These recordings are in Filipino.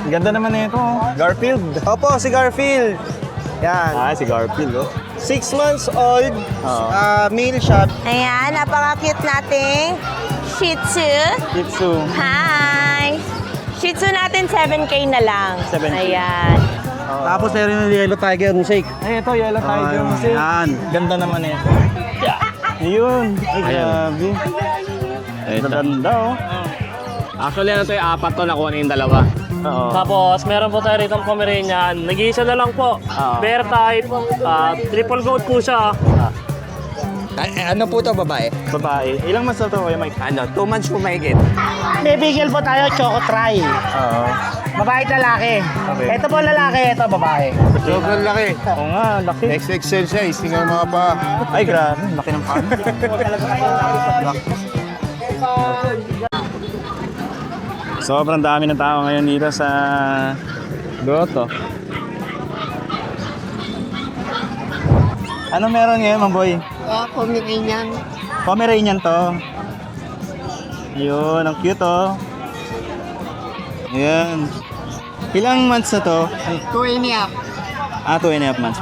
Ganda naman nito. Garfield. Opo, si Garfield. Yan. Ah, si Garfield, oh. 6 months old. Oo. Male siya. Ayan, napaka-cute nating Shih Tzu. Shih Tzu. Hi! Shih Tzu natin 7K na lang. 7K. Ayan. Tapos meron yung Yellow Tiger Mosaic. Ay, ito, yellow tiger. Yan. Ganda naman nito. Yun. Ay, grabe. Ito. Ganda, oh. Actually, ano to yung apat to, nakuha na yung dalawa. Oo. Tapos, meron po tayo rito Pomeranian. Nag-iisa na lang po. Oo. Bear type. Triple goat po siya. Ano po to, babae? Babae. Ilang months na to, Kuya Mike? Ano, 2 months po mahigit. May bigel po tayo, Choco Try. Oo. Babae at lalaki. Okay. Ito po lalaki, ito babae. Sobrang laki. Oo nga, laki. XXL size. Tingnan mga pa. Ay, grabe. Laki ng pan. Sobrang dami ng tao ngayon dito sa Grotto. Ano meron ngayon, Mamboy? Pomeranian. Pomeranian to. Yun, ang cute, oh. Ayan. Ilang months na to? 2 and a half. Ah, 2.5 months.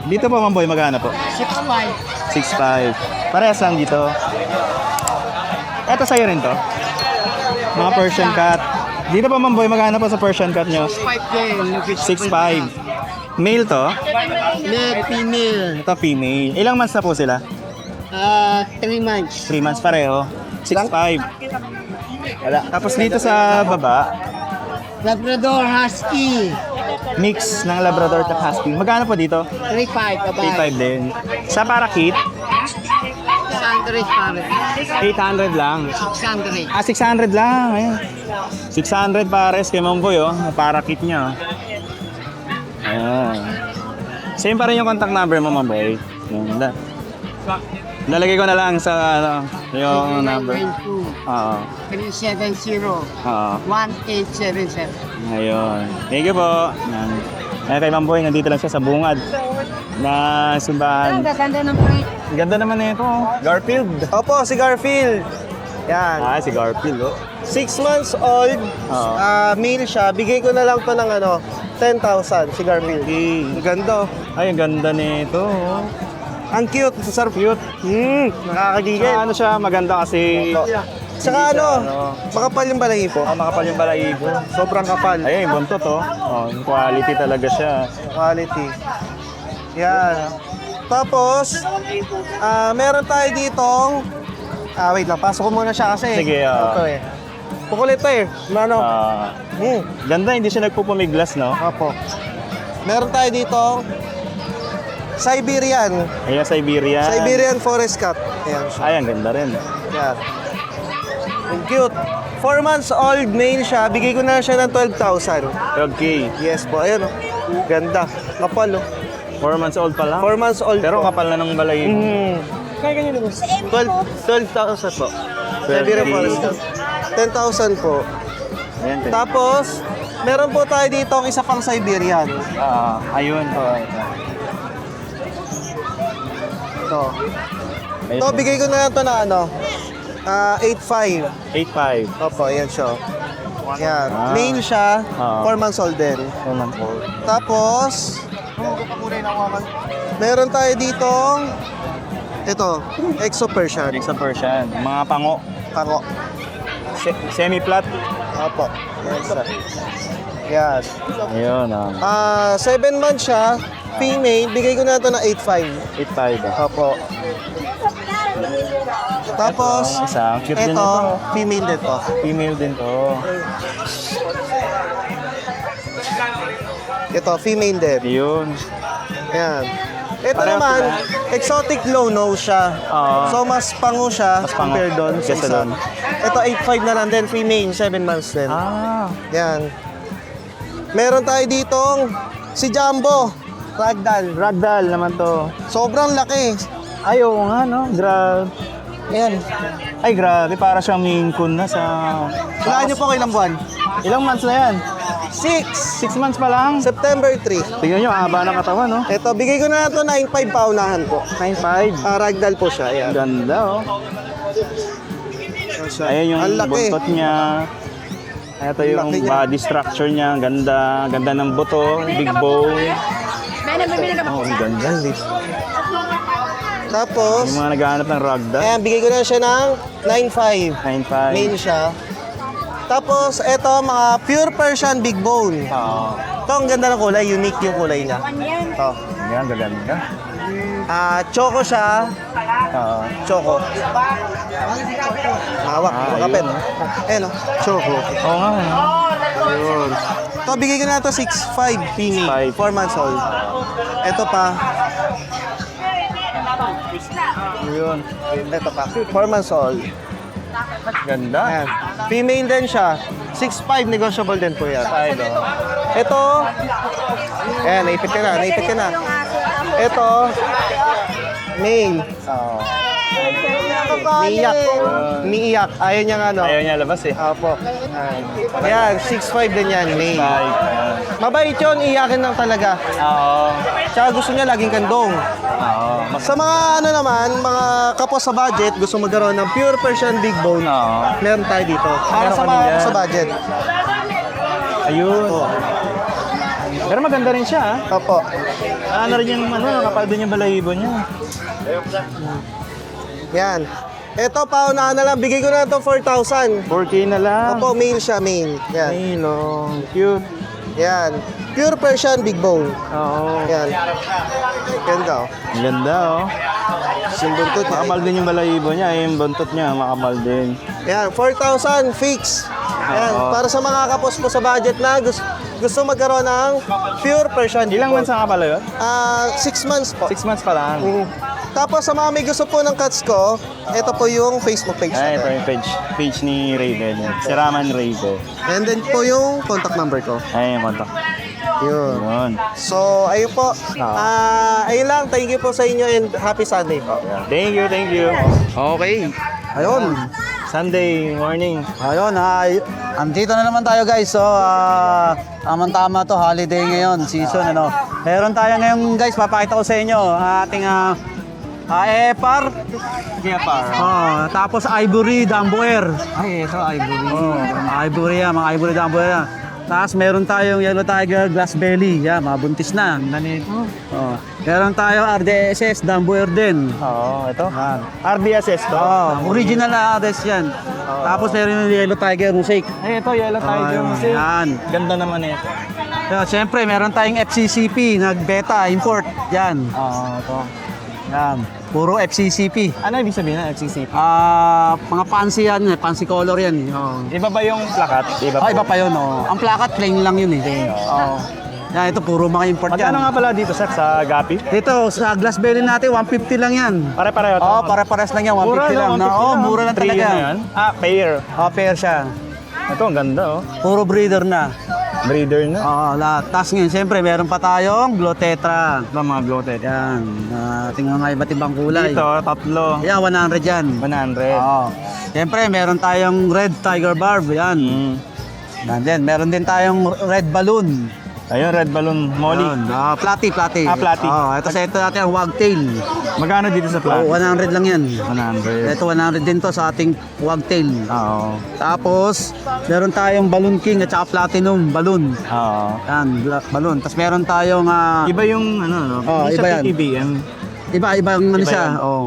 Dito po, Mamboy, magkano po? 6'5". 6.5. Parehas lang dito. Eto sa'yo rin to? Mga Persian cat. Dito po, Mamboy, magkano po sa Persian cat nyo? 5 din. 6.5. Male to? Male, female. Ito female. Ilang months na po sila? 3 months. 3 months pareho. 6.5. Wala. Tapos dito sa baba, Labrador Husky. mix ng Labrador at Husky. Magkano po dito? 3'5", babae. 3.5 din. Sa Parakeet, 600 pare. 800 lang. 600. Ah, 600 lang. Ayan. 600 pares kay Mamboy, oh. Parakeet niya, oh. Ayan. Same pa rin yung contact number mo, Mamboy. Ayan. Lalagay ko na lang sa ano, yung number. 370 Oo. 1877. Ayun. Thank you po. Yan. Ayan kay Mamboy, nandito lang siya sa bungad na simbahan. Ganda ng print. Ganda naman nito, oh. Garfield. Opo, si Garfield. Yan. Ah, si Garfield, oh. 6 months old. Oo. Male siya. Bigay ko na lang to ng 10,000 si Garfield. Ang ganda. Ay, ang ganda nito, oh. Ang cute. Sir, cute. Nakakagigil. Saka ano siya, maganda kasi Saka hindi siya, makapal yung balahibo. makapal yung balahibo. Sobrang kapal. Ayun, yung buntot, oh. Oh, yung quality talaga siya. Quality. Yan. Tapos, meron tayo ditong... wait lang. Pasok ko muna siya kasi. Sige, Ito eh. Pukulit to eh. Ano? Ganda, hindi siya nagpupumiglas, no? Opo. Meron tayo ditong Siberian. Ayan, Siberian. Siberian Forest Cat. Ayan siya. Ay, ang ganda rin. Yan. Ang cute. 4 months old, male siya. Bigay ko na siya ng 12,000. 12K. Yes po. Ayan o. Ganda. Kapal o. 4 months old pa lang. 4 months old Pero po. kapal na ng balahibo. Kaya ganyan po. 12,000 po. 12K. Siberian Forest Cat. 10,000 po. Ayan, Tapos, meron po tayo dito ang isa pang Siberian. ayun. Ito. Ayun. Ito, bigay ko na ito na 8,500. 8.5. Opo, ayan siya. Yan. Ah. Male siya, Ah. 4 months old din. 4 months old. Tapos, meron tayo ditong ito, Exo Persian. Sa Persian. Mga pango. Pango. Semi-flat. Opo. Yes. Ayun, 7 months siya, female. Bigay ko na ito na 8,500. 8.5. Opo. Tapos, Isa, ang cute din ito, ito. female din to. Female din to. Ito, female din. Ayun. Yan. Ito Pareho naman, sila. exotic low nose siya. Oo. So, mas pango siya Mas pango. compared doon sa Kesa isa. doon. Ito, 8,500 na lang din, female, 7 months din. Yan. Meron tayo ditong si Jumbo, Ragdoll. Ragdoll naman to. Sobrang laki. Ay, oo nga, no? Grabe. Ayan. Ay, grabe. Para siyang Maine Coon na sa... Hulaan niyo po kailang buwan? Ilang months na yan? 6. 6 months pa lang. September 3. Tingnan nyo, haba ng katawan, no? Ito, bigay ko na ito 9,500 paunahan po. 9.5. Ragdoll po siya. Ayan. Ganda, oh. Ayan yung Ang laki. buntot niya. Ito yung Laki niya. body structure niya. Ang ganda. Ganda ng buto. Big bone. Oh, ang ganda. Tapos, Yung mga naghahanap ng ragdoll. ayan, bigay ko na siya ng 9.5. 9.5. Main siya. Tapos, ito, mga pure Persian big bone. Oo. Ito, ang ganda ng kulay. Unique yung kulay niya. Ito. Yan, gaganda. Choco siya. Oo. Choco. Hawak. Makapit. Ayan o. Choco. Oo nga. Yun. Ito, bigay ko na ito 6.5 female. 4 months old. Ito pa. Yun. Ito pa. 4 months old. Ganda. Ayan. Female din siya. 6.5 negotiable din po yan. Ito. Ayan, naipit ka na. Naipit ka na. Ito. Male. Oo. Umiiyak. Umiiyak. Ayaw niya nga, no? Ayaw niya labas eh. Opo. Ayan, 6'5 din yan, male. 5. Mabait yun, iyakin lang talaga. Oo. Tsaka gusto niya laging kandong. Oo. Sa mga ano naman, mga kapos sa budget, gusto magkaroon ng pure Persian big bone, Oo. meron tayo dito. Para Meron sa kami mga yan. kapos sa budget. Ayun. Pero maganda rin siya ah. Opo. Ano rin yung kapal din yung balahibo niya. Yan. Ito, paunahan na lang. Bigay ko na ito 4,000. 4K na lang. Opo, male siya, male. Yan. Ay, no. Cute. Yan. Pure Persian big bone. Oo. Yan. Ganda, oh. Ang ganda oh. Simbuntot niya. Makapal din yung balahibo niya. Yung buntot niya, makapal din. Yan, 4,000 fix. Yan, Oo. para sa mga kapos po sa budget na gusto magkaroon ng pure Persian. Ilang months na ka pala yun? 6 months po. 6 months pa lang. Tapos sa mga may gusto po ng cuts ko, ito po yung Facebook page Ay, ito natin. yung page ni Raven. Si Raman Raven. And then po yung contact number ko. Ay, yung kontak. Yun. Yun. So, ayun po. Ayun lang. Thank you po sa inyo and happy Sunday po. Thank you, thank you. Okay. Ayun. Sunday morning. Ayun, andito na naman tayo guys. So, tamang-tama to, holiday ngayon, season ano. Meron tayo ngayon guys, papakita ko sa inyo ang ating Epar. Tapos Ivory Damboer. Ay, ito, Ivory. Ivory yan, mga Ivory Damboer yan. Tapos meron tayong Yellow Tiger Glass Belly, yan, mga buntis na. Ganito. Meron tayong RDSS Damboer din. Oo, ito. RDSS to. Original na RDS yan. Tapos meron yung Yellow Tiger Mosaic. Ay, ito, yellow tiger. Kasi Yan. ganda naman na ito. Siyempre, meron tayong FCCP, nag-beta, import. Yan. Oo, ito. Yan. Puro FCCP. Ano ibig sabihin ng FCCP? Mga fancy yan, fancy color yan. Iba ba yung plakat? Iba Iba pa yun. Ang plakat, plain lang yun eh. Yan, ito puro mga import yan. Magkano nga pala dito, sir, sa Gapi? Dito, sa glass belly natin, 150 lang yan. Pare-pareho to. Pare-pares lang yan, 150 Mura, lang. 150 lang. Mura lang Three talaga. na yan? Pair. Pair siya. Ito, ang ganda, oh. Puro breeder na. Breeder na. Lahat. Tapos ngayon, siyempre, meron pa tayong Glow Tetra. Ito, mga bloated. Yan. Tingnan nga iba't ibang kulay. Dito, tatlo. Yan, 100 yan. 100. Siyempre, meron tayong Red Tiger Barb. Yan. Yan din. Meron din tayong Red Balloon. Ayun, red balloon, molly. Yun. Platy. Platy. Ito sa ito natin ang Wagtail. Magkano dito sa platy? 100 lang yan. 100. Ito 100 din to sa ating Wagtail. Oo. Tapos, meron tayong Balloon King at saka Platinum Balloon. Oo. Yan, balloon. Tapos meron tayong Iba yung, ano, Oo, hindi iba siya yan. PTBM. iba-ibang ano Iba siya. yan. Oh.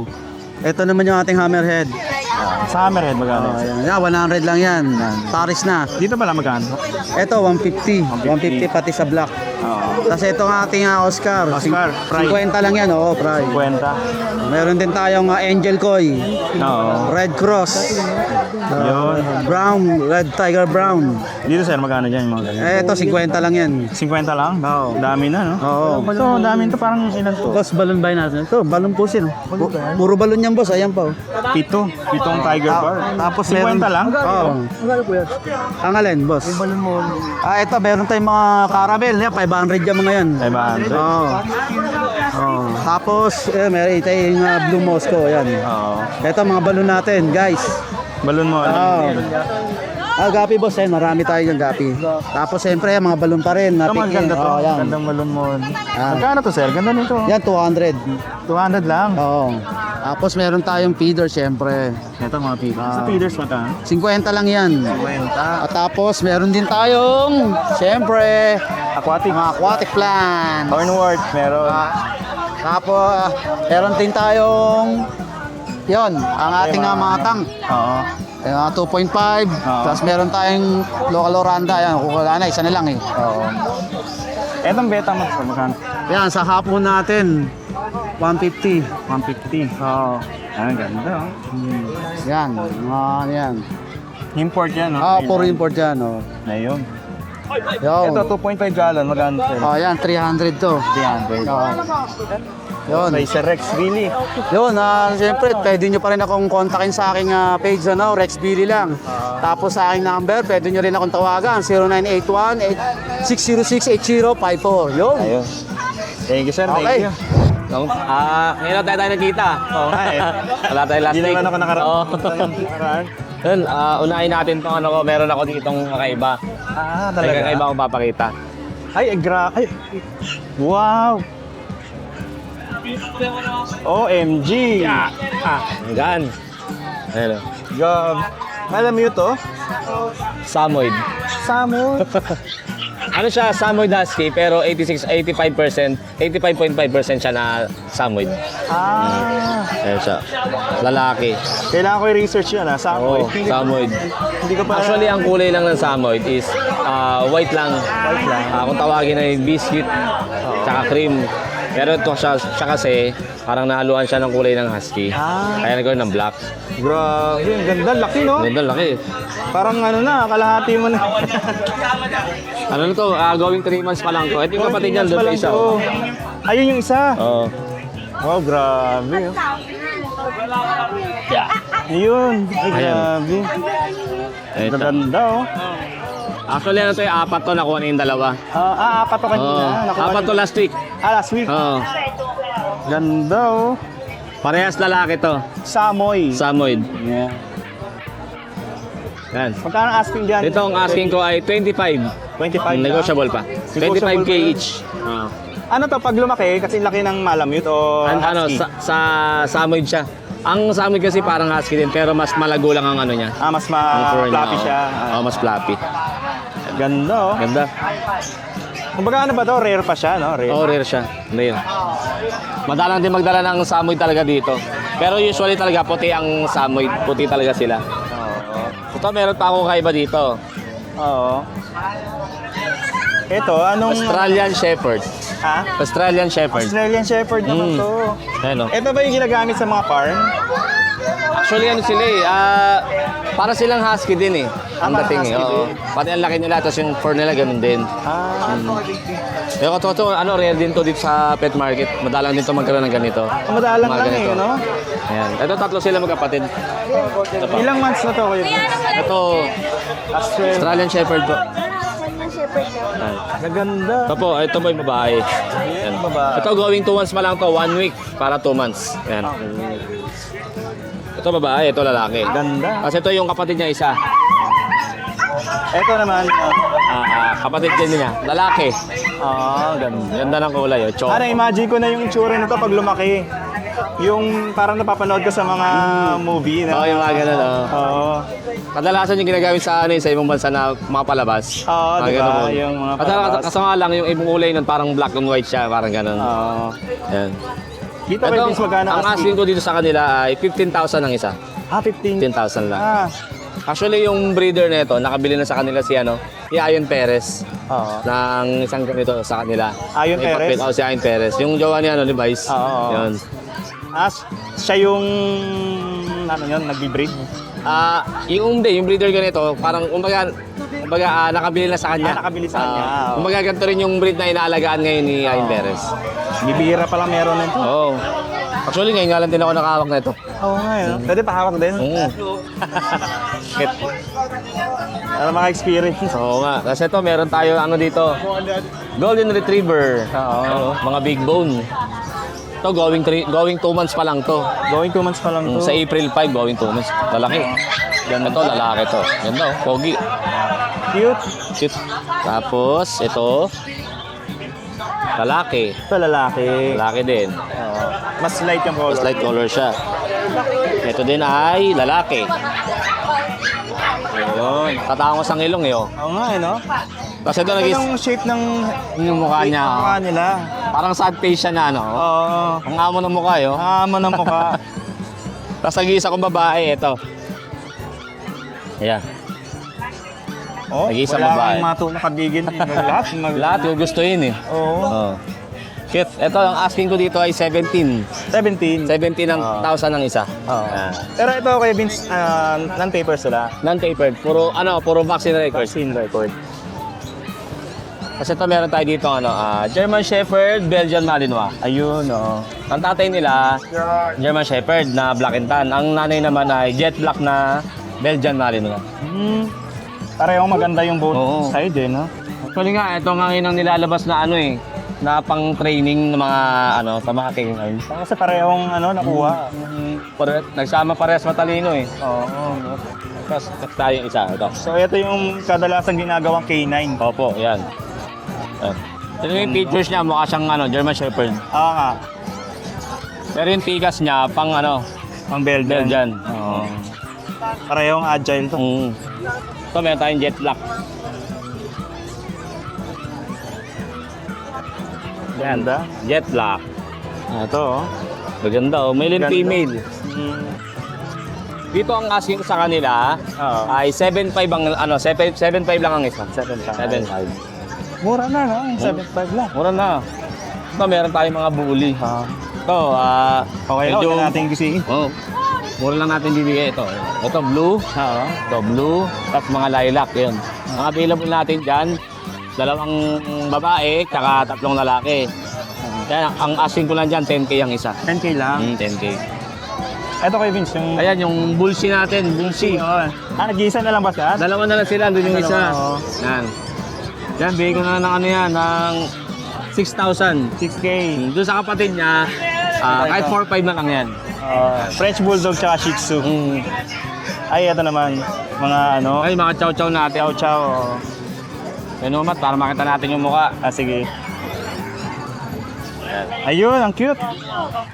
Ito naman yung ating Hammerhead. Sa Hammerhead, magkano? Yan, 100 lang yan. Paris na. Dito pala magkano? Ito 150. 150 pati sa black. Oo. Tapos ito ang ating Oscar. Oscar, fry. 50 lang yan, oo, fry. 50. Meron din tayong Angel Koi. Oo. Red Cross. Yun. Brown, Red Tiger Brown. Dito, sir, magkano dyan yung mga ganyan? Ito 50 lang yan. 50 lang? Oo. Dami na, no? Oo. So, dami to, parang ilan to? Boss, balon ba natin? Ito, balon po sin. Puro balon yan, boss. Ayan pa. Pitong Tiger Bar. Tapos 50 meron lang? Oo. Ang alin, boss? Yung balon mo. Ito, meron tayong mga caramel. Yan, 500 yung mga yan. 500. Oo. Oo. Tapos, meron tayong Blue Moscow. Yan. Oo. Ito, mga balon natin, guys. Balon mo, Oo. ano? Gapi boss, eh, marami tayo yung gapi. Tapos siyempre, mga balon pa rin. Ito, maganda to. Oh, yan. Gandang balon mo. Ah. Magkano to, sir? Ganda nito. Yan, 200. 200 lang. Oo. Tapos meron tayong feeder siyempre. Ito mga feeders. Sa feeders mo ta? 50 lang yan. 50. At tapos meron din tayong, siyempre, Aquatic. mga aquatic plant. Hornwort, meron. Tapos, meron din tayong, yon ang ating mga tank. Oo. 2.5. Tapos meron tayong local oranda. Yan, wala na, isa na lang eh. Oo. Etong beta mo, sir, magkano? Yan, sa hapon natin, 150. 150. Oo. Ah, ganda. Yan, yan. Import yan, no? Puro import yan. Oh. Ayun. Yo. Ito, 2.5 gallon. Magkano, sir? Yan, 300 to. 300. Yun. Racer Rex, really. Yun, siyempre, pwede nyo pa rin akong kontakin sa aking page, Rex Billy lang. Tapos sa aking number, pwede nyo rin akong tawagan, 0981-606-8054. Yun. Ayun. Thank you, sir. Okay. Thank you. Ngayon lang tayo nagkita. Oo nga eh. Wala tayo last Hindi week. naman ako nakarating. Oo. Nakaraan. Yun, unahin natin tong ano ko. Meron ako ditong kakaiba. Ah, May talaga. kakaiba akong papakita. Ay, ay. Wow. OMG. Hanggan. Ayun. Gab. Alam mo yun to? Samoyed. Samot. Ano siya, Samoyed Husky, pero 85% siya na Samoyed. Ah. Ayun siya. Lalaki. Kailangan ko i-research yun, ha? Samot. Oo, Samoyed. Hindi ko pa... Actually, ang kulay lang ng Samoyed is white lang. White lang. Kung tawagin na yung biscuit, tsaka cream. Pero ito siya kasi, parang nahaluan siya ng kulay ng husky. Kaya nagkaroon ng black. Grabe, ang ganda. Laki, no? Ganda, laki. Parang ano na, kalahati mo na. Ano na to, going 3 months pa lang to. Ito yung kapatid niya, doon pa isa. Oh. Ayun yung isa. Oo. Oh, grabe. Oh. Ayun. Ay, Ayan. grabe. Ito. Ganda, oh. Actually, ano to, 4 to, nakuha na yung 2. Apat to kanina. Oo. Nakuha 4 to last week. last week. Oo. Ganda, oh. Parehas lalaki to. Samoy. Samoyed. Yeah. Yan. Magkano asking dyan? Ito ang asking ko ay 25. 25 Negotiable pa. Negotiable 25k pa yun. each. Oo. Ano to, pag lumaki, kasi laki ng malamute o Ano, husky? sa Samoyed siya. Ang Samoyed kasi parang husky din, pero mas malago lang ang ano niya. Mas Ang fur niya, ma-floppy oo. siya. Oo, mas floppy. Ganda, oh. Ganda. Kumbaga ano ba to? Rare pa siya, no? Rare. Oo, rare siya. Ano yun? Madalang din magdala ng Samoyed talaga dito. Pero usually talaga puti ang Samoyed. Puti talaga sila. Ito, meron pa ako kaiba dito. Oo. Ito, anong... Australian Shepherd. Ha? Australian Shepherd. Australian Shepherd naman to. Ano? Ito ba yung ginagamit sa mga farm? Actually, ano sila eh. Para silang husky din eh. Ang parang dating eh. husky Oo. din. Pati ang laki nila, tapos yung fur nila ganun din. Pero ito, ano, rare din to dito sa pet market. Madalang din to magkaroon ng ganito. Madalang Mga lang ganito. eh, no? Ayan. Ito, 3 sila magkapatid. Ito pa. Ilang months na to kayo? Ito, Australian Shepherd po. Ayan. Gaganda. Ito po, ito po yung babae. Ayan. Babae. Ito going 2 months pa lang to, 1 week para 2 months. Ayan. Ito babae, ito lalaki. Ganda. Kasi ito yung kapatid niya isa. Ito naman. Kapatid din niya, lalaki. Ganda. Ganda ng kulay, oh. Chok. Imagine ko na yung itsura nito pag lumaki. Yung parang napapanood ko sa mga movie na. Oo, yung mga ganun, oh. Oo. Kadalasan yung ginagamit sa ano, sa ibang bansa na mga palabas. Oo, Mga diba? ganun po. Yung mga At palabas. kasama lang yung ibang kulay nun, parang black and white siya, parang ganun. Oo. Yan. Dito kay Vince magkano ang asking ko dito sa kanila ay 15,000 ang isa. 15. 15,000 lang. Actually, Actually, yung breeder nito, nakabili na sa kanila si Ian Perez. Oo. Ng isang ganito sa kanila. Ian May Perez? papel. Si Ian Perez. Yung jowa niya, ni Vice. Oo. Yun. Siya yung nag-breed. Yung breeder ganito, parang kumbaga nakabili na sa kanya. Nakabili sa kanya. Oo. Kumbaga ganito rin yung breed na inaalagaan ngayon ni Ian Perez. Bibira pa lang meron nito. Oo. Actually, ngayon nga lang din ako nakahawak na ito. Oo nga yun. Pwede pahawak din. Para maka-experience. Oo nga. Kasi ito, meron tayo dito. Golden Retriever. Oo. Mga big bone. Ito, going 2 months pa lang to. Going 2 months pa lang to. Sa April 5, going 2 months. Lalaki. Ito, lalaki to. Ganda oh, pogi. Cute. Cute. Tapos, ito, lalaki. Ito lalaki. Lalaki din. Mas light yung color. Mas light color siya. Ito din ay lalaki. Ayun. Tatangos ang ilong eh, oh. Oo nga, no? Kasi ito Ito naging yung shape ng yung mukha niya. yung Oh. mukha nila. Parang sad face siya na, ano. Oo. Ang amo ng mukha, eh, oh. Amo ng mukha. Tapos nag-iisa kong babae, ito. Ayan. Oh, Nag-iisang wala babae. kang matulong kabigin. Lahat. Lahat yung gustuin, eh. Oo. Oh. Shit, ito ang asking ko dito ay 17. 17. 17,000 ang isa. Oo. Ayan. Pero ito kay Vince, non-paper sila. Non-tapered. Puro vaccine record. Vaccine record. Kasi ito meron tayo dito, German Shepherd, Belgian Malinois. Ayun, oo. Ang tatay nila, German Shepherd na black and tan. Ang nanay naman ay jet black na Belgian Malinois. Parehong maganda yung both Oo. side, eh, no? Actually nga, ito nga ang nilalabas na na pang training ng mga sa mga canines. Kasi parehong nakuha. Nagsama parehas matalino eh. Oo. Tapos tayo yung isa, ito. So ito yung kadalasan ginagawang K9. Opo, yan. Ito yung features niya, mukha siyang German Shepherd. Oo nga. Pero yung tigas niya, pang Ang Belgian. Belgian. Oo. Parehong agile to. Ito meron tayong jet black. Ganda. Jet black. Ito, oh. Maganda oh, male and Ganda. female. Dito ang asking ko sa kanila Oo. ay 7.5 ang 7.5 lang ang isa. 7.5. 7.5. Mura na, no? 7.5 lang. Mura na. Ito meron tayong mga bully. Ito, Okay lang, huwag na natin gisingin. Oh, mura lang natin bibigay ito. Ito blue. Oo. Ito blue. Tapos mga lilac yun. Ang available natin dyan, 2 babae, tsaka 3 lalaki. Kaya ang asking ko lang dyan, 10K ang isa. 10K lang. 10K. Ito kay Vince, yung... Ayan, yung bullsey natin, bullsey. Oo. Nag-iisa na lang ba siya? Dalawa na lang sila, doon yung isa. Dalawa, oo. Yan. Yan, bigay ko na ng ng 6,000. 6K. Doon sa kapatid niya, kahit 4-5 na lang yan. French Bulldog tsaka Shih Tzu. Ay, ito naman. Mga Ay, mga chow-chow natin. Chow Chow. Yan umat, para makita natin yung mukha. Sige. Ayun, ang cute.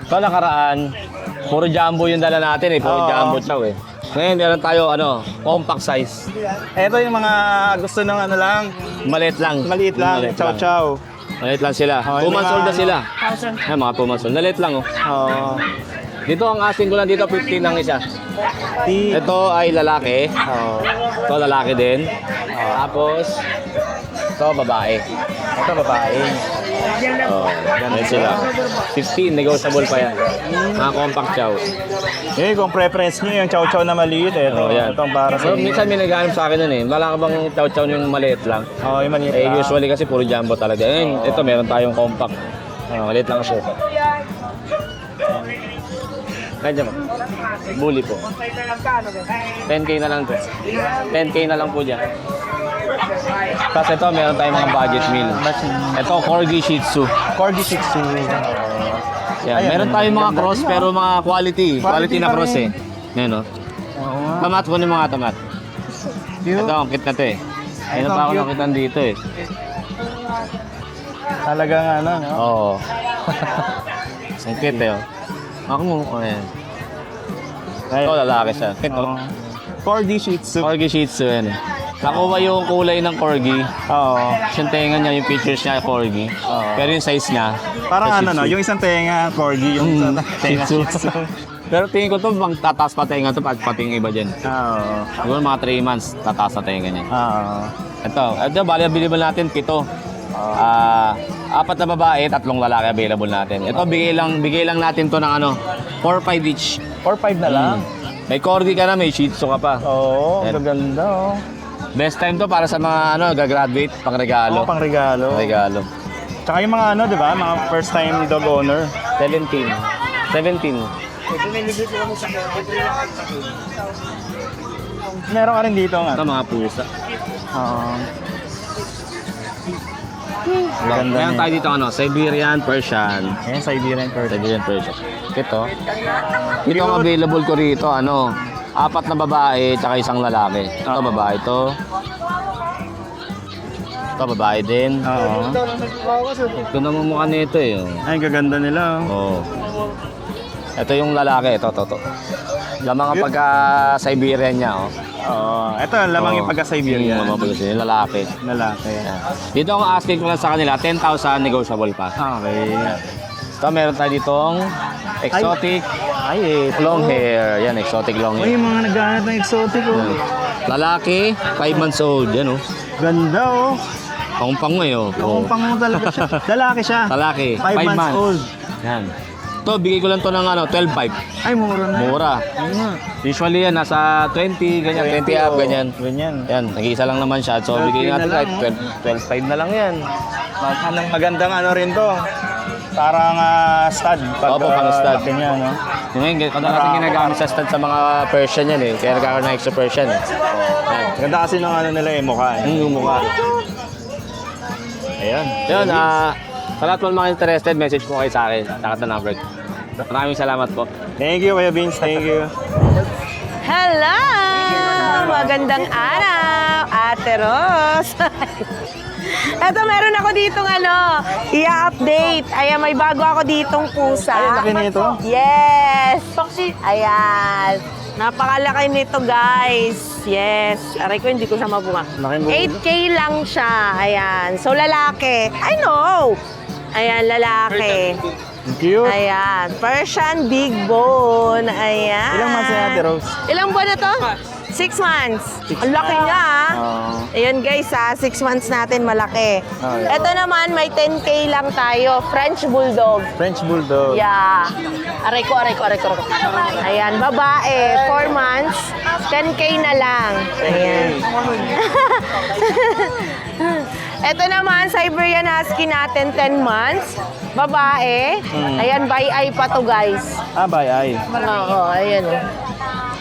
Ito nakaraan, puro jumbo yung dala natin eh. Puro Oo. jumbo chow eh. Ngayon, meron tayo, compact size. Ito yung mga gusto ng lang. Maliit lang. Maliit lang. Chow Chow. Maliit lang sila. Oh, 2 yung months mga old na sila. Ay, mga 2 months old. Maliit lang oh. Oo. Dito ang asking ko lang dito, 15 lang isa. Ito ay lalaki. Oo. Ito lalaki din. Tapos, ito babae. Ito babae. Oh, ganun sila. 15, negotiable pa yan. Mga compact chow. Eh, kung preference niyo yung Chow Chow na maliit, ito. Oh, yan. Itong para sa So, minsan may nag-aanap sa akin nun eh. Wala ka bang chow-chow yung maliit lang? Oo, yung maliit Eh, lang. usually kasi puro jumbo talaga. Ngayon, ito meron tayong compact. Maliit lang siya. Kaya mo. Bully po. 10K na lang to. 10K na lang po dyan. Tapos ito, meron tayong mga budget meal. Ito, Corgi Shih Tzu. Corgi Shih Tzu. Yan. Ayan, Meron tayong mga ganda cross, rin, pero mga quality. Quality na pa cross rin. eh. Yan o. Oo nga. Tamat po ng mga tamat. Cute. Ito, ang cute na to eh. Ayun Ito, pa ako cute. nakitan dito eh. Talagang no? Oo. Ang cute eh. Ako mo. Ayan. Ito, lalaki siya. Cute Oo. oh. Corgi Shih Tzu. Corgi Shih Tzu yan eh. Nakuha yung kulay ng Corgi. Oo. Yung tenga niya, yung features niya, Corgi. Pero yung size niya, Parang Shih Tzu. yung isang tenga, Corgi, yung isang tenga, Shih Shih Tzu. Tzu. Pero tingin ko to, bang tataas pa tenga to, pati yung iba dyan. Oo. Siguro mga 3 months, tataas na tenga niya. Oo. Ito, bali available natin, 7. 4 na babae, 3 lalaki available natin. Ito, bigay lang natin to ng 4-5 each. 4-5 na lang. May Corgi ka na, may Shih Tzu ka pa. Oo, Yan. gaganda oh. Best time to para sa mga gagraduate, pang regalo. Oo, pang regalo. Regalo. Tsaka yung mga di ba? Mga first time dog owner. 17. Meron ka rin dito Ito, nga. mga pusa. Ganda Meron niya. tayo dito, Siberian, Persian. Ayan, Siberian Curtain. Siberian Persian. Ito. Ito ang available ko rito, 4 na babae, tsaka 1 lalaki. Ito babae to. Ito babae din. Oo. Ito naman mukha nito eh. Ay, gaganda nila. Oh. Oh. Ito yung lalaki, ito. Lamang kapag Siberian niya, oh. Oo. Ito, lamang yung pagka-Siberian. Yung lalaki. Lalaki. Yan. Dito ang asking ko lang sa kanila, 10,000 negotiable pa. Okay. Ito, meron tayo ditong exotic long hair. Yan, exotic long Uy, hair. yung mga naghahanap ng exotic, oh. Lalaki, 5 months old. Yan, oh. Ganda, oh. Pang-pang eh, oh. Kung pang talaga siya. Lalaki siya. Lalaki, 5 months old. Yan. Ito, bigay ko lang to ng 12.5. Ay, mura na. Mura. Usually yan, nasa 20, ganyan, 20 up, ganyan. Ganyan. Yan, nag-iisa lang naman siya. So, 12K bigay natin na kahit lang, 12.5 na lang yan. Anong magandang ano rin to. Parang stud. Opo, pang stud. laki niya, no? Ngayon, kadalasan ginagamit sa stud sa mga Persian yan eh. Kaya nagkakaroon ng extra Persian eh. Yan. Ganda kasi ng ano nila mukha. Yung mukha. Ayan. Yun, sa lahat mo mga interested, message mo kayo sa akin. Takat na number. Maraming salamat po. Thank you, Kuya Vince. Thank you. Hello! Magandang araw, Ate Ros. Eto, meron ako ditong i-update. Ayan, may bago ako ditong pusa. Ay, laki nito. Yes! Ayan. Napakalaki nito, guys. Yes. Aray ko, hindi ko siya mabunga. Laki mo. 8K lang siya. Ayan. So, lalaki. I know! Ayan, lalaki. Cute. Ayan. Persian Big Bone. Ayan. Ilang months na Ate Rose? Ilang buwan na to? 6 months. Ang laki niya, ah. Ayan guys, 6 months natin malaki. Oh, yeah. Ito naman, may 10K lang tayo. French Bulldog. French Bulldog. Yeah. Aray ko. Ayan, babae. 4 months. 10K na lang. Ayan. Ito naman, Siberian Husky natin, 10 months. Babae. Ayan, by eye pa to, guys. Ah, ay. Oo, ayan.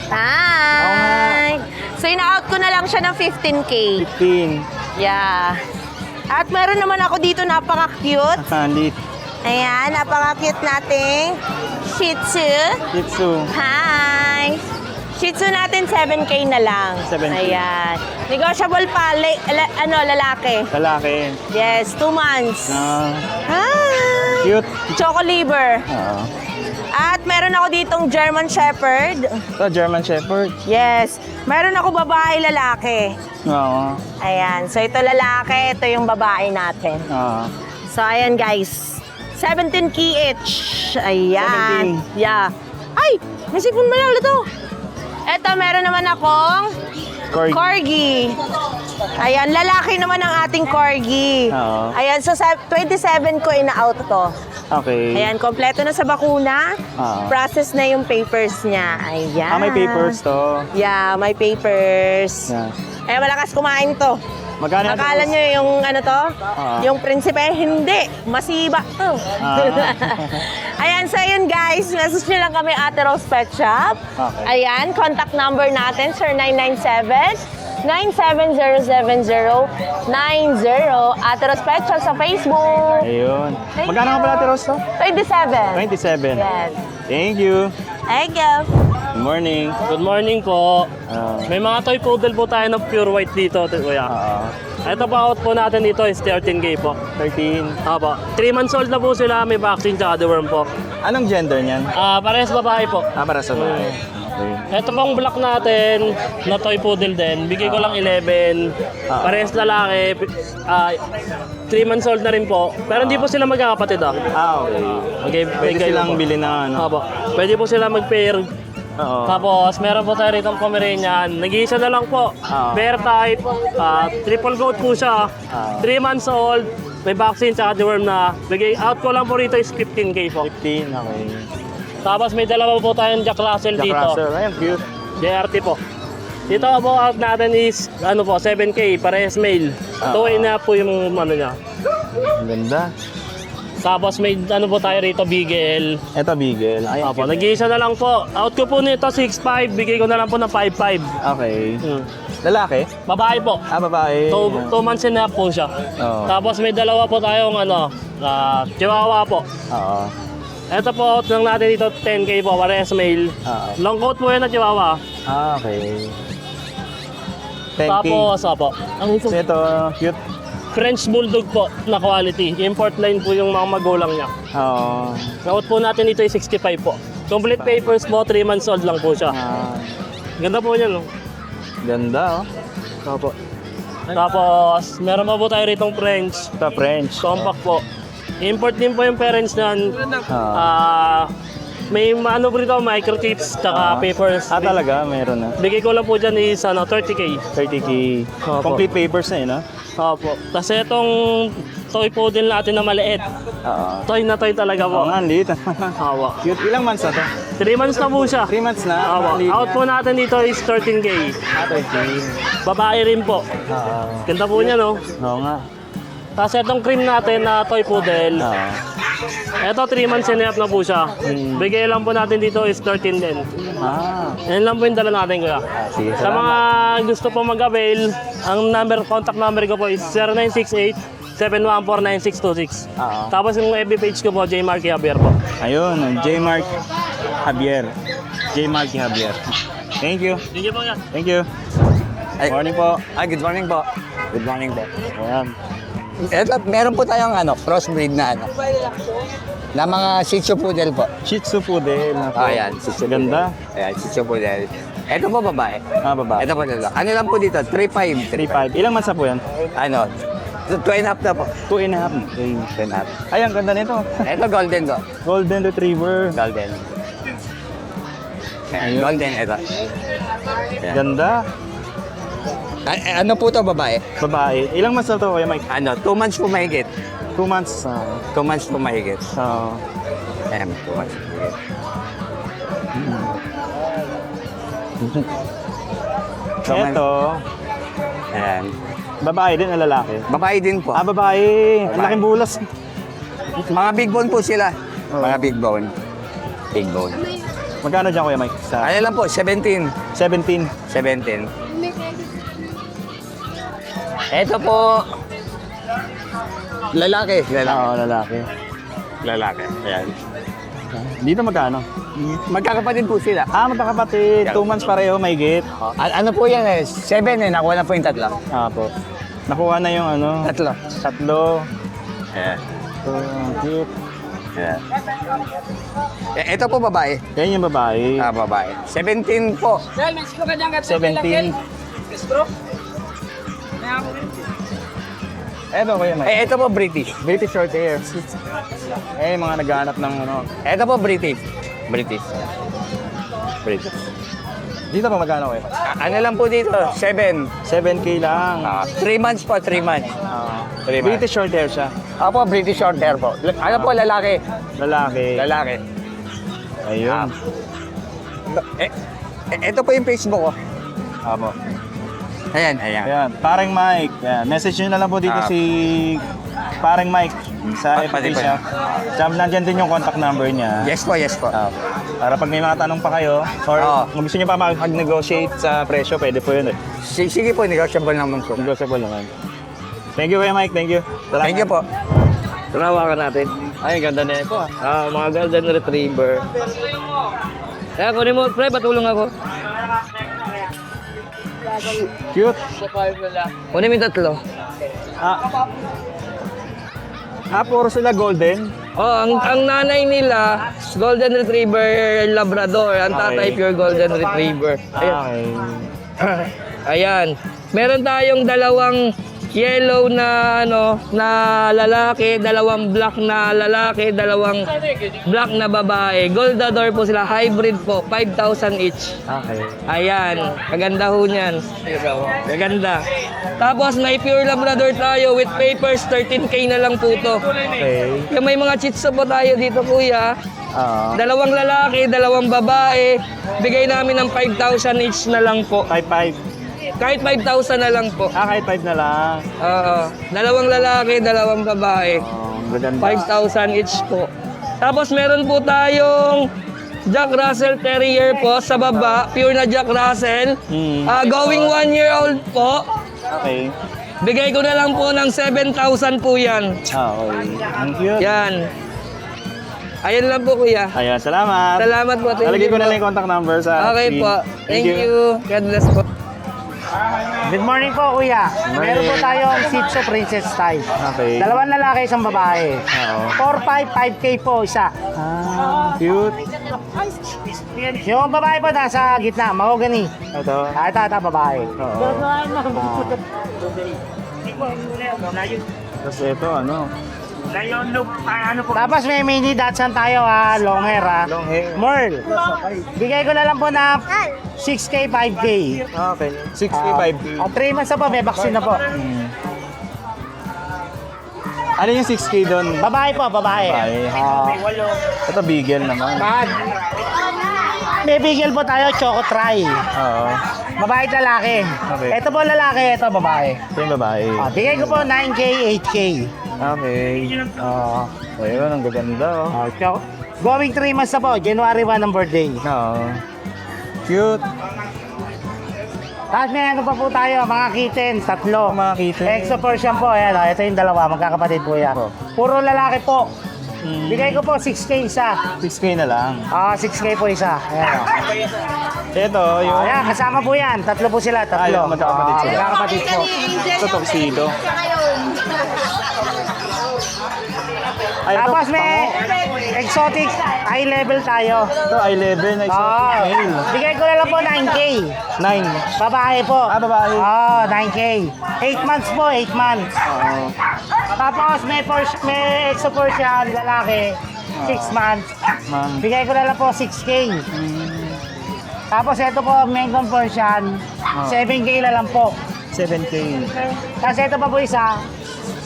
Hi! So, ina-out ko na lang siya ng 15K. 15. Yeah. At meron naman ako dito, napaka-cute. Lit. Ayan, napaka-cute nating Shih Tzu. Shih Tzu. Hi! Shih Tzu natin, 7K na lang. 7K. Ayan. Negotiable pa, lalaki. Lalaki. Yes, 2 months. Hi! Cute. Choco liver. Oo. At meron ako ditong German Shepherd. Ito, German Shepherd. Yes. Meron ako babae, lalaki. Oo. Ayan. So, ito lalaki, ito yung babae natin. Oo. So, ayan guys. 17K each. Ayan. 17. Yeah. Ay! May sipon malala to. Ito, meron naman akong Corgi. Ayan, lalaki naman ang ating Corgi. Oo. Ayan, so 27 ko ina-out to. Okay. Ayan, kompleto na sa bakuna. Oo. Process na yung papers niya. Ayan. Ah, may papers to. Yeah, may papers. Yeah. Eh, malakas kumain to. Magkano Akala nyo yung to? Yung prinsipe? Hindi. Masiba to. Ayan, so yun guys. Message nyo lang kami Ate Rose Pet Shop. Okay. Ayan, contact number natin, sir, 997-970-9090. Ate Rose Pet Shop sa Facebook. Ayun. Thank Magkano you. ka pala, Ate Rose, to? 27. 27. Yes. Thank you. Thank you. Good morning. Good morning po. Ah. May mga toy poodle po tayo ng pure white dito, kuya. Ito pa out po natin dito is 13K po. 13. Apo. 3 months old na po sila, may vaccine tsaka deworm po. Anong gender niyan? Parehas babae po. Para sa bahay. Okay. Ito pong black natin na toy poodle din. Bigay ko lang 11. Parehas lalaki. 3 months old na rin po. Pero hindi po sila magkakapatid ah. Okay. Okay, Pwede bigay silang po. bili na ano. Apo. Pwede po sila mag-pair. Oo. Tapos, meron po tayo rito ng Pomeranian. Nag-iisa na lang po. Bear type. Triple coat po siya. 3 months old. May vaccine tsaka deworm na. Bigay out ko lang po rito is 15K po. 15. Okay. Tapos may dalawa po tayong Jack Russell Jack dito. Russell. Ayun, cute. JRT po. Dito po out natin is 7K. Parehas male. 2.5 po yung niya. Ang ganda. Tapos may po tayo rito, Beagle. Ito, Beagle. Ay, Apo, nag-iisa na lang po. Out ko po nito 6.5. Bigay ko na lang po ng 5.5. Okay. Lalaki? Babae po. Babae. 2 months and a half po siya. Oo. Tapos may dalawa po tayong Chihuahua po. Oo. Ito po, out lang natin dito, 10K po, parehas male. Long coat po yan na chihuahua. Okay. 10K. Tapos, opo. Ang So, ito, cute. French Bulldog po na quality. Import line po yung mga magulang niya. Oo. Out po natin dito ay 65 po. Complete papers po, 3 months old lang po siya. Ganda po niya, no? Ganda, oh. Opo. Tapos, meron pa po tayo ritong French. Ito, French. Compact po. Import din po yung parents niyan. May ano po rito, microchips, tsaka papers. Talaga? Meron na. Bigay ko lang po dyan is 30K. 30K. Opo. Complete papers na yun, no? Opo. Kasi itong toy po din natin na maliit. Oo. Toy na toy talaga Oo po. nga, ang liit. Opo. Cute. Ilang months na to? 3 months na po siya. 3 months na? Opo. Ang liit Out na. po natin dito is 13K. 13. Babae rin po. Oo. Ganda po niya, no? Oo nga. Tapos itong cream natin na toy poodle. Oo. Ito 3 months and a half na po siya. Bigay lang po natin dito is 13 din. Yan lang po yung dala natin, kuya. Sige, Sa mga gusto po mag-avail, ang contact number ko po is 0968-714-9626. Tapos yung FB page ko po, J. Marky Javier po. Ayun, J. Mark Javier. J. Marky Javier. Thank you. Sige po yan. Thank you. Morning po. Good morning po. Good morning po. Ayan. Ito, meron po tayong crossbreed na na mga Shih Tzu Poodle po. Shih Tzu Poodle. Ayan, Shih Tzu Ganda. Poodle. Ayan, Shih Tzu Poodle. Ito po babae. Babae. Ito po lalo. Ano lang po dito? 3.5. 3.5. Ilang months na po yan? 2.5 na po. 2.5. Okay. 2.5. Ay, ang ganda nito. Ito golden ko. Golden Retriever. Golden. Ayan, golden ito. Ayan. Ganda. Ano po to babae? Babae. Ilang months na to, Kuya Mike? 2 months po mahigit. 2 months. 2 months po mahigit. Ayan, 2 months po mahigit. Ito. Ayan. Babae din o lalaki? Babae din po. Babae. Ang laking bulas. Mga big bone po sila. Mga big bone. Big bone. Magkano dyan, Kuya Mike? Sa Ano lang po, 17. 17. 17. Ito po, lalaki. Oo, lalaki. Lalaki. Ayan. Dito magkano? Magkakapatid po sila. Magkakapatid. 2 months pareho, may gate. Ano po yan 7 nakuha na po yung tatlo. Po. Nakuha na yung Tatlo. tatlo. Ayan. Cute. Ayan. Ito po babae. Yan yung babae. Babae. 17 po. 17. Eto, Kuya Mike. Ito po British. British short hair. Mga naghahanap ng Ito po British. British. Dito pa magkano, Kuya Mike? Ano lang po dito? 7. 7K lang. 3 months po, 3 months. 3 months. British short hair siya. Ako British short hair po. Ano po, lalaki? Lalaki. Lalaki. Ayun. Ito po yung Facebook ko. Apo. Ayan, ayan. Ayan. Parang Mike. Ayan. Message nyo na lang po dito si Parang Mike sa FB Pati po siya. Tsaka nandyan din yung contact number niya. Yes po, yes po. Para pag may mga tanong pa kayo, or kung gusto nyo pa mag-negotiate sa presyo, pwede po yun. Sige po, negotiable naman po. Negotiable naman. Thank you, Kuya Mike. Thank you. Salamat. Thank you po. Tarawa ka natin. Ay, ganda na ito. Mga golden retriever. Kaya kunin mo, pre, patulong ako. Cute. Kunin mo yung tatlo. Puro sila golden. Ang nanay nila, golden retriever Labrador. Ang tatay, Okay. pure golden retriever. Okay. Ayan. Meron tayong dalawang yellow na na lalaki, dalawang black na lalaki, dalawang black na babae. Goldador po sila, hybrid po, 5,000 each. Okay. Ayan, kaganda ho niyan. Kaganda. Tapos may pure Labrador tayo with papers, 13K na lang po to. Okay. Kaya may mga Shih Tzu po tayo dito, kuya. Dalawang lalaki, dalawang babae. Bigay namin ng 5,000 each na lang po. 5-5. Kahit 5,000 na lang po. Kahit 5 na lang. Oo. Dalawang lalaki, dalawang babae. Maganda. 5,000 each po. Tapos meron po tayong Jack Russell Terrier po sa baba. Pure na Jack Russell. Going 1 year old po. Okay. Bigay ko na lang po ng 7,000 po yan. Okay. Ang cute. Yan. Ayun lang po, kuya. Ayan, salamat. Salamat po. Thank Lalagay you ko na po. lang yung contact number sa Okay screen. po. Thank you. God bless po. Good morning po, kuya. Meron po tayong Shih Tzu Princess Style. Okay. Dalawang lalaki, isang babae. Oo. 4-5, 5K po isa. Cute. Yung babae po nasa gitna, mahogany. Ito. Ito, babae. Oo. Tapos ito, ano? Tapos may mini Dachshund tayo, long hair, Long hair. Merl. Bigay ko na lang po na 6K, 5K. Okay. 65. 3 months na po, may vaccine na po. Ano yung 6K doon? Babae po, babae. Babae. Ito bigel naman. Bad. May bigel po tayo, Choco Try. Oo. Babae at lalaki. Okay. Ito po lalaki, ito babae. Ito yung babae. Bigay ko po 9K, 8K. Okay. Ayun, ang gaganda oh. Going 3 months na po, January 1 ang birthday. Oo. Cute. Tapos may ano pa po tayo, mga kittens, 3. Mga kitten. Exo Persian po, ayan, ito yung dalawa, magkakapatid po yan. Puro lalaki po. Bigay ko po 6K isa. 6K na lang. 6K po isa. Ayan. Ito, yung... Ayan, kasama po yan. 3 po sila, 3. Ayun, magkakapatid sila. Magkakapatid po. Ito, tuxedo. Ay, ito, Tapos may exotic eye level tayo. ito, I-11 na exotic male. Bigay ko na lang po 9K. 9. Babae po. Babae. 9K. 8 months po, 8 months. Oo. Tapos may exo Persian, lalaki, 6 months. Ma'am. Bigay ko na lang po 6K. Tapos ito po, Mengkong Persian, 7K na lang po. 7K. Tapos ito pa po isa,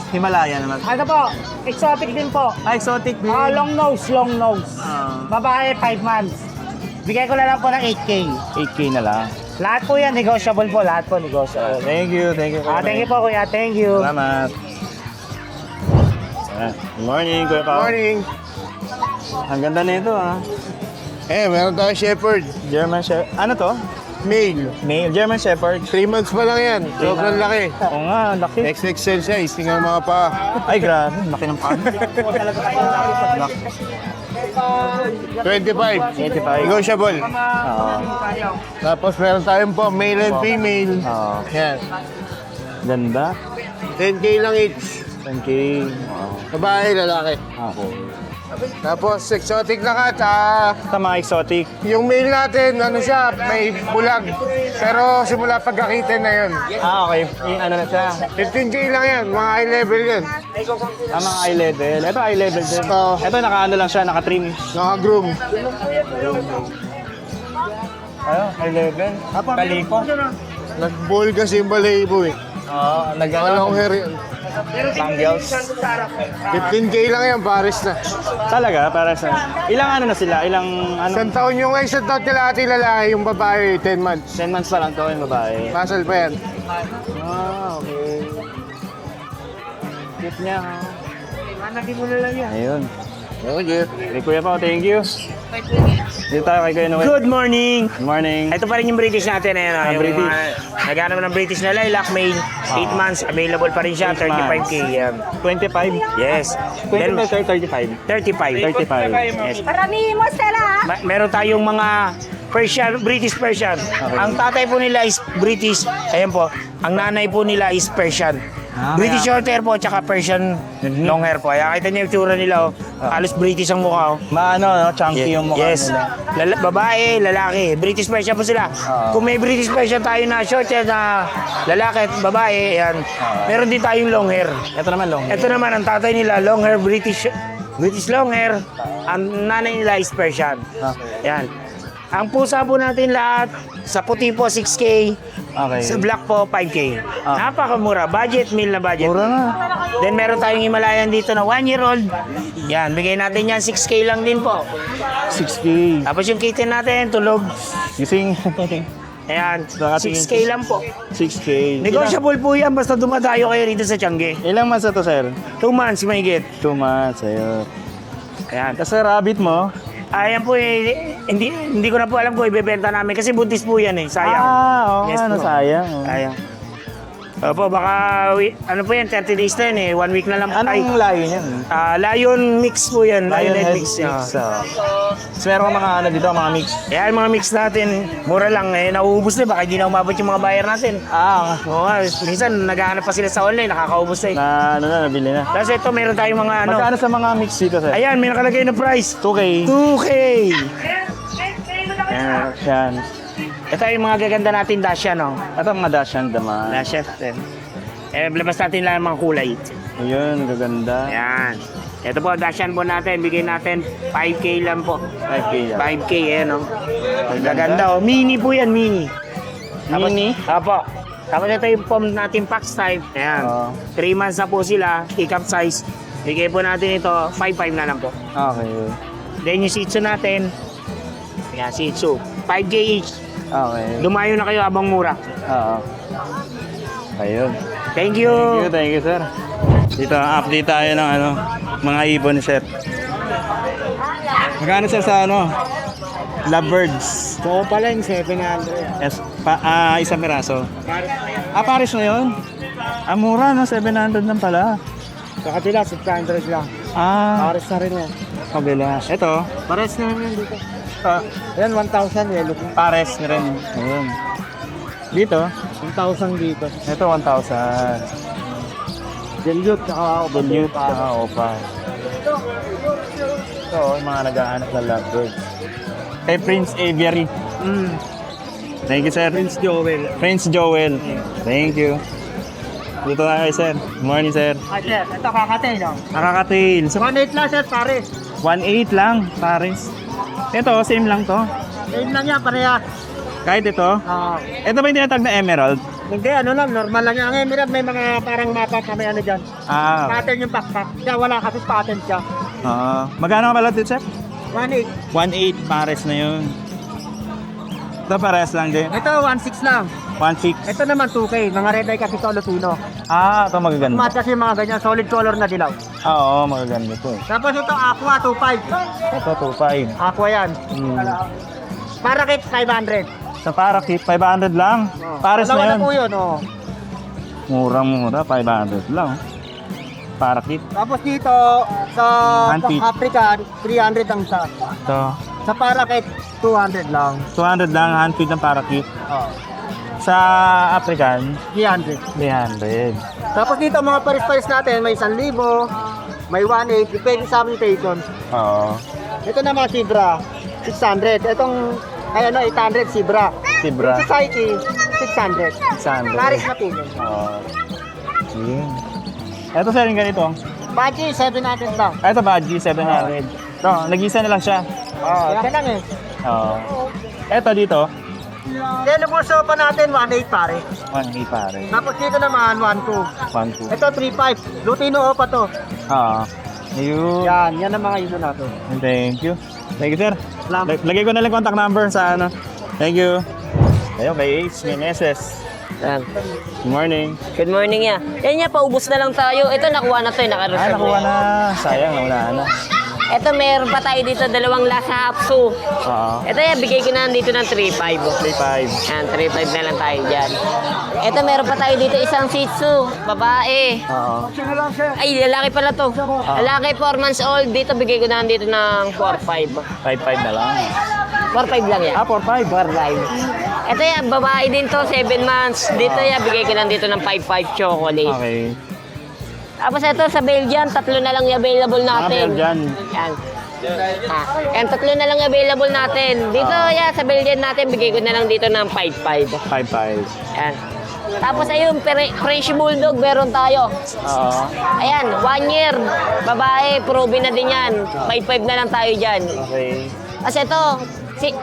Himalaya naman. ano po, exotic din po. Exotic din. Long nose, long nose. Babae, 5 months. Bigay ko na lang po ng 8K. 8K na lang. Lahat po yan, negotiable po. Lahat po, negotiable. Thank you, thank you. Thank you po, kuya. Thank you. Salamat. Good morning, Kuya Pao. Morning. Ang ganda na ito, ah. Meron tayong Shepherd. German Shepherd. Ano to? Male. Male. German Shepherd. 3 months pa lang yan. Sobrang laki. Oo nga, laki. XXL size. Tingnan mga pa. Ay, grabe. Laki ng paa. 25. 85. Negotiable. Oo. Tapos meron tayong po male and female. Oo. Yan. Ganda. 10K lang each. 10K. Oo. Babae, lalaki. Ako. Tapos exotic na cat. Ito mga exotic. Yung male natin, ano siya, may bulag. Pero simula pagkakitin na yun. Okay. Yung ano na siya. 15K lang yan, mga high level yan. Mga eye level. Ito eye level din. Oo. Ito naka-ano lang siya, naka-trim. Naka-groom. Ayun, eye level. Kaliko. Nag-ball kasi yung balahibo eh. Oo, Walang hair yan. Bangles. 15K lang yan, pares na. Talaga, para sa... Ilang ano na sila? Ilang ano? Isang taon yung isang taon nila ati lalaki, yung babae, 10 months. 10 months pa lang to yung babae. Pasal pa yan. Okay. Cute niya, ha? Hanapin mo na lang yan. Ayun. Okay. Hey, Kuya Pao, thank you. Dito tayo kay Kuya Noel. Good morning. Good morning. Ito pa rin yung British natin. Ayan, yung British. naghanap ng British na lilac male. 8 months. Available pa rin siya. 8 months. 35K. Yan. 25? Yes. 25 or 35? 35. 35. Yes. Paramihin mo, Stella. Meron tayong mga Persian, British Persian. Ang tatay po nila is British. Ayan po. Ang nanay po nila is Persian. British short hair po, tsaka Persian long hair po. Kaya kita niyo yung tsura nila. Halos British ang mukha. Maano, no? Chunky yung mukha Yes. nila. Babae, lalaki. British Persian po sila. Kung may British Persian tayo na short hair na lalaki at babae, yan. Meron din tayong long hair. Ito naman long. Ito naman, ang tatay nila, long hair, British long hair. Ang nanay nila is Persian. Yan. Ang pusa po natin lahat, sa puti po 6K, Okay. sa black po 5K. Napakamura, budget meal na budget. Mura na. Then meron tayong Himalayan dito na 1-year-old. Yan, bigay natin yan 6K lang din po. 6K. Tapos yung kitten natin, tulog. Gising. Ayan, Nakatingin 6K lang po. 6K. Negotiable po yan, basta dumadayo kayo rito sa Tiangge. Ilang months na to, sir? 2 months may get. 2 months. Ayun. Ayan. Kasi rabbit mo? Ayan po eh, hindi ko na po alam kung ibebenta namin kasi buntis po yan eh, sayang. Oo, Yes ano, po. sayang. Oh. Sayang. Opo, baka, ano po yan, 30 days na yun eh. 1 week na lang po. Anong layo niyan? Lion mix po yan. Lion head mix. So, meron mga ano dito, mga mix. Yan, mga mix natin. Mura lang eh. Nauubos na. Baka hindi na umabot yung mga buyer natin. Oo nga. Minsan, naghahanap pa sila sa online. Nakakaubos na eh. Nabili na. Tapos ito, meron tayong mga ano. Magkano sa mga mix dito, sir? Ayan, may nakalagay na price. 2K. 2K. Yan. Ito yung mga gaganda natin Dashan, no? Ito mga Dashan naman. Dashan. Labas natin lang ang mga kulay. Ayun, gaganda. Ayan. Ito po, Dashan po natin. Bigay natin 5K lang po. 5K yan. 5K, ayan, no? Gaganda, oh. Mini po yan, mini. Mini? Apo. Tapos ito yung pom natin Pax type. Ayan. 3 months na po sila. Pick-up size. Bigay po natin ito, 5.5 na lang po. Okay. Then yung Shih Tzu natin. Ayan, Shih Tzu. 5K each. Okay. Lumayo na kayo abang mura. Oo. Ayun. Thank you. Thank you, sir. Dito, update tayo ng ano, mga ibon ni sir. Magkano sir sa ano? Lovebirds. Oo pala yung 700. Yes, isang piraso. Paris na yun? Mura no, 700 lang pala. Sa kabila, 600 lang. Pares na rin yan. Kabila. Ito, Pares na rin yan dito. yan 1,000 yellow. Pares na rin. Ayun. Dito, 1,000 dito. ito 1,000. Dilute, saka Dilute, opa. Ito, yung mga naghahanap ng lovebird. Kay Prince Aviary. Thank you, sir. Prince Joel. Prince Joel. Thank you. Dito na kayo, sir. Morning, sir. Sir, ito kakatay, no? Nakakatail. So, 1.8 lang, sir, pares. 1.8 lang, Paris. Ito, same lang to. Same lang yan, pareha. Kahit ito. Ito ba yung tinatag na emerald? Hindi, ano lang, normal lang yan. Ang Emirate, may mga parang mapa kami ano dyan. Pattern yung backpack. Kaya wala kasi pattern siya. Magkano ka pala dito, sir? 1.8. 1.8 Paris na yun. Ito pares lang din. Ito, 1.6 lang. 1.6. Ito naman 2K, mga red eye Capitolo Lutino. Ito magaganda. Mat kasi mga ganyan, solid color na dilaw. Oo, magaganda to. Tapos ito, Aqua 2.5. Ito, 2.5. Aqua yan. Parakeet 500. Sa Parakeet, 500 lang. Pares na Dalawa yun. na po yun, oh. Murang-mura, 500 lang. Parakeet. Tapos dito, sa Handpick. Africa, 300 ang isa. Ito. Sa Parakeet, 200 lang. 200 lang, handfeed ng Parakeet. Sa African, 300. 300. Tapos dito, mga pares-pares natin, may 1,000, may 1.8, depende sa mutation. Oo. Ito naman, Zebra, 600. Itong, ay ano, 800, Zebra. Zebra. Society, 600. 600. Paris na pino. Oo. Sige. Ito sir, yung ganito. Baji, 700 lang. Ito Badgie, 700. Ito, nag-isa na lang siya. Yan lang eh. Oo. Ito dito, Then, bulso pa natin, 1.8 pare. 1.8 pare. Tapos dito naman, 1.2. 1.2. Ito, 3.5. Lutino pa to. Oo. Ayun. Yan ang mga ino natin. Thank you. Thank you, sir. Salamat. Lagay ko na lang contact number sa ano. Thank you. Ayun, kay Ace Meneses. Good morning. Good morning ya. Yan ya, paubos na lang tayo. Ito, nakuha na to, naka-reserve Nakuha na. Sayang, nawala na. Ito, meron pa tayo dito, 2 lasa hapsu. Oo. Ito yan, bigay ko na dito ng 3.5. 3.5. Yan, 3.5 na lang tayo dyan. Ito, meron pa tayo dito isang Shih Tzu, babae. Oo. Ay, lalaki pala to. Lalaki, 4 months old. Dito, bigay ko na dito ng 4.5. 5.5 na lang. 4.5 lang yan. 4.5. 4.5. Ito yan, babae din to, 7 months. Dito yan, bigay ko na dito ng 5.5 chocolate. Okay. Tapos ito sa Belgian, 3 na lang yung available natin. Belgian. Yan. Yan, 3 na lang yung available natin. Dito yan, sa Belgian natin, bigay ko na lang dito ng 5.5. 5.5. Yan. Tapos ayun, French Bulldog, meron tayo. Oo. Ayan, 1 year, babae, proven na din yan. 5.5 na lang tayo dyan. Okay. Kasi ito,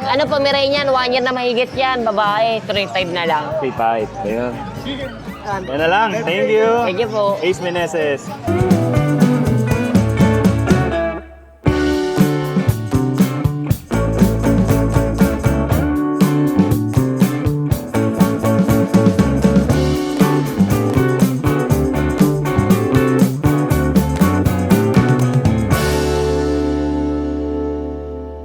ano Pomeranian, 1 year na mahigit yan, babae, 3.5 na lang. 3.5. Ayun. Yan na lang. Thank you. Thank you po. Ace Meneses.